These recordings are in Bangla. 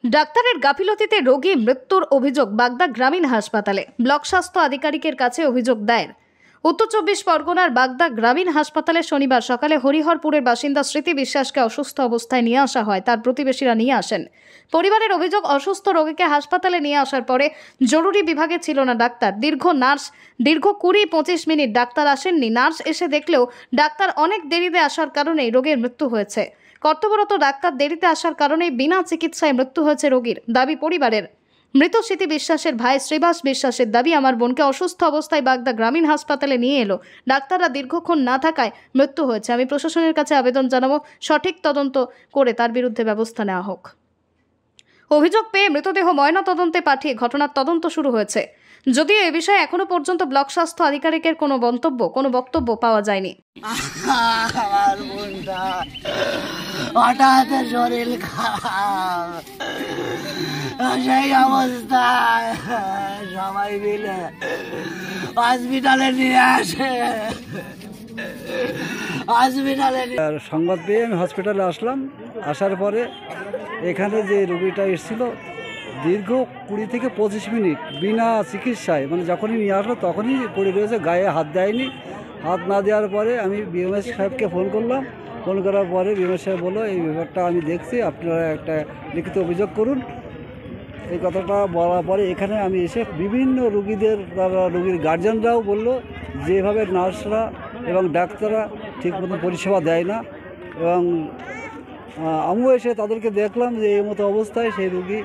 ডাক্তারের গাফিলতিতে রোগী মৃত্যুর অভিযোগ বাগদা গ্রামীণ হাসপাতালে। ব্লক স্বাস্থ্য আধিকারিকের কাছে অভিযোগ দায়ের। উত্তর 24 পরগনার বাগদা গ্রামীণ হাসপাতালে শনিবার সকালে হরিহরপুরের বাসিন্দা স্মৃতি বিশ্বাসকে অসুস্থ অবস্থায় নিয়ে আসা হয়। তার প্রতিবেশীরা নিয়ে আসেন। পরিবারের অভিযোগ, অসুস্থ রোগীকে হাসপাতালে নিয়ে আসার পরে জরুরি বিভাগে ছিল না ডাক্তার। দীর্ঘ 20-25 মিনিট ডাক্তার আসেননি। নার্স এসে দেখলেও ডাক্তার অনেক দেরিতে আসার কারণেই রোগীর মৃত্যু হয়েছে। কর্তব্যরত ডাক্তার দেরিতে আসার কারণেই বিনা চিকিৎসায় মৃত্যু হয়েছে রোগীর, দাবি পরিবারের। মৃত স্মৃতি বিশ্বাসের ভাই শ্রীবাস বিশ্বাসের দাবি, আমার বোনকে অসুস্থ অবস্থায় বাগদা গ্রামীণ হাসপাতালে নিয়ে এলো, ডাক্তাররা দীর্ঘক্ষণ না থাকায় মৃত্যু হয়েছে। আমি প্রশাসনের কাছে আবেদন জানাবো, সঠিক তদন্ত করে তার বিরুদ্ধে ব্যবস্থা নেওয়া হোক। অভিযোগ পেয়ে মৃতদেহ ময়না তদন্তে পাঠিয়ে ঘটনার তদন্ত শুরু হয়েছে। যদিও এ বিষয়ে এখনো পর্যন্ত ব্লক স্বাস্থ্য আধিকারিকের কোনো বক্তব্য পাওয়া যায়নি। আমার বোনটা হঠাৎ শরীর খারাপ, সেই অবস্থায় সবাই মিলে হসপিটালে নিয়ে আসে। সংবাদ পেয়ে আমি হসপিটালে আসলাম। আসার পরে এখানে যে রোগীটা এসেছিল দীর্ঘ 20 থেকে 25 মিনিট বিনা চিকিৎসায়, মানে যখনই নিয়ে আসলো তখনই পড়ে রয়েছে, গায়ে হাত দেয়নি। হাত না দেওয়ার পরে আমি বিএমএস সাহেবকে ফোন করলাম। ফোন করার পরে বিএমএস সাহেব বললো, এই ব্যাপারটা আমি দেখছি, আপনারা একটা লিখিত অভিযোগ করুন। এই কথাটা বলার পরে এখানে আমি এসে বিভিন্ন রোগীর গার্জিয়ানরাও বলল, যেভাবে নার্সরা এবং ডাক্তাররা ঠিক মতো পরিষেবা দেয় না। এবং আমিও এসে তাদেরকে দেখলাম যে এই মতো অবস্থায় সেই রোগী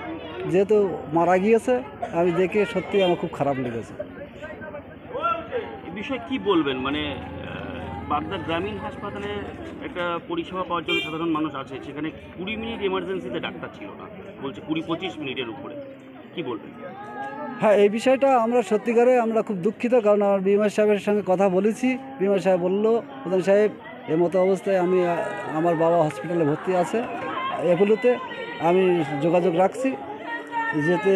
যেহেতু মারা গিয়েছে, আমি দেখে সত্যি আমার খুব খারাপ লেগেছে। এই বিষয়ে কি বলবেন? মানে বাগদা গ্রামীণ হাসপাতালে একটা পরিষেবা পাওয়ার জন্য সাধারণ মানুষ আছে, সেখানে 20 মিনিট এমার্জেন্সিতে ডাক্তার ছিল না, বলছে 20-25 মিনিটের উপরে, কি বলবেন? হ্যাঁ, এই বিষয়টা আমরা সত্যিকারে আমরা খুব দুঃখিত, কারণ আমার বিএমএস সাহেবের সঙ্গে কথা বলেছি। বিএমএস সাহেব বললো, প্রধান সাহেব এই মতো অবস্থায় আমার বাবা হসপিটালে ভর্তি আছে এগুলোতে, আমি যোগাযোগ রাখছি যাতে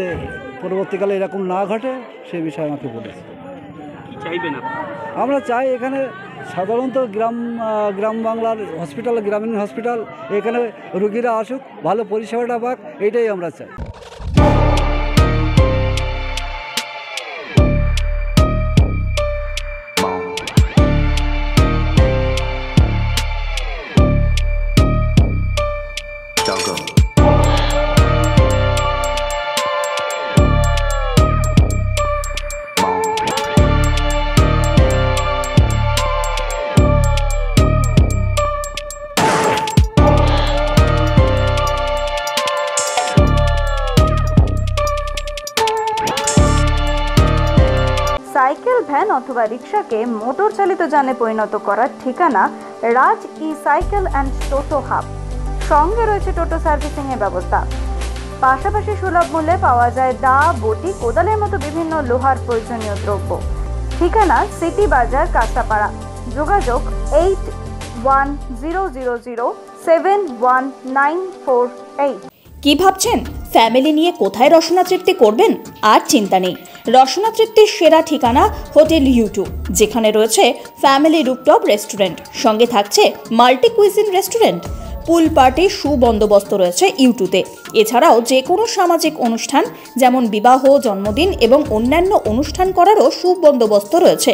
পরবর্তীকালে এরকম না ঘটে, সেই বিষয়ে আমাকে বলেছে। কি চাইবেন আমরা চাই এখানে সাধারণত গ্রাম বাংলার হসপিটাল, গ্রামীণ হসপিটাল, এখানে রোগীরা আসুক, ভালো পরিষেবাটা পাক, এইটাই আমরা চাই। সাইকেল, ভ্যান অথবা রিক্সাকে মোটর চালিত যানে পরিণত করার ঠিকানা রাজ ই সাইকেল অ্যান্ড টোটো হাব। সঙ্গে রয়েছে টোটো সার্ভিসিং এর ব্যবস্থা। পাশাপাশি সুলভ মূল্যে পাওয়া যায় দা, বটি, কোদালের মতো বিভিন্ন লোহার প্রয়োজনীয় দ্রব্য। ঠিকানা সিটি বাজার, কাঁচাপাড়া। যোগাযোগ 8100071948। কি ভাবছেন ফ্যামিলি নিয়ে কোথায় রসনা তৃপ্তি করবেন? আর চিন্তা নেই, রসনা তৃপ্তির সেরা ঠিকানা হোটেল ইউ2, যেখানে রয়েছে ফ্যামিলি রুফটপ রেস্টুরেন্ট, সঙ্গে থাকছে মাল্টি কুইজিন রেস্টুরেন্ট। পুল পার্টির সুবন্দোবস্ত রয়েছে ইউ2তে। এছাড়াও যে কোনো সামাজিক অনুষ্ঠান যেমন বিবাহ, জন্মদিন এবং অন্যান্য অনুষ্ঠান করারও সুবন্দোবস্ত রয়েছে।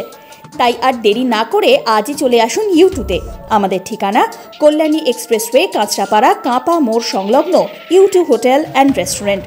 তাই আর দেরি না করে আজই চলে আসুন ইউ2তে। আমাদের ঠিকানা কল্যাণী এক্সপ্রেসওয়ে, কাঁচরাপাড়া, কাঁপা মোড় সংলগ্ন ইউ2 হোটেল অ্যান্ড রেস্টুরেন্ট।